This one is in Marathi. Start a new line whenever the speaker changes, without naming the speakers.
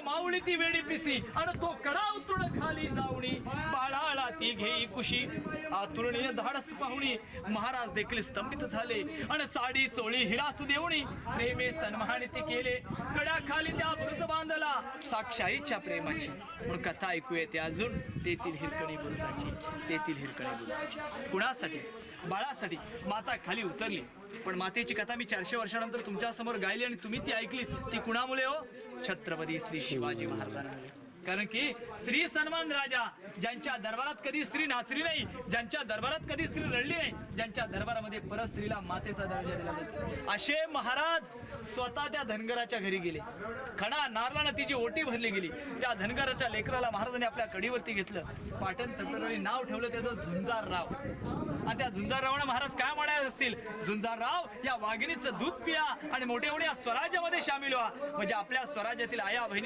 माऊली ती वेडी पिसी आणि तो कडा उतरून खाली जाऊनी बाळाला ती घेई कुशी आतुरणीय धाडस पाहुणी महाराज देखील स्तंभित झाले आणि साडी चोळी हिरास देऊनी प्रेमे सन्मान ती केले कडा खाली त्या बुरुज बांधला साक्षाईच्या प्रेमाची म्हणून कथा ऐकू येते अजून तेथील हिरकणी बुरुजाची तेथील हिरकणी बुरुजाची कुणासाठी बाळासाठी माता खाली उतरली पण मातेची कथा मी 400 वर्षानंतर तुमच्या समोर गायली आणि तुम्ही ती ऐकलीत ती कुणामुळे हो छत्रपती श्री शिवाजी महाराजांमुळे कारण की स्त्री सन्मान राजा ज्यांच्या दरबारात कधी स्त्री नाचली नाही ज्यांच्या दरबारात कधी स्त्री रडली नाही ज्यांच्या दरबारामध्ये परत स्त्रीला मातेचा दर्जा दिला जातो असे महाराज स्वतः त्या धनगराच्या घरी गेले खणा नारळाने तिची ओटी भरली गेली त्या धनगराच्या लेकराला महाराजांनी आपल्या कडीवरती घेतलं पाटण तटवरी नाव ठेवलं त्याचं झुंजारराव आणि त्या झुंजाररावांना महाराज काय म्हणाले असतील झुंजारराव या वाघिणीचं दूध पिया आणि मोठे होणे या स्वराज्यामध्ये सामील व्हा म्हणजे आपल्या स्वराज्यातील आया बहिणी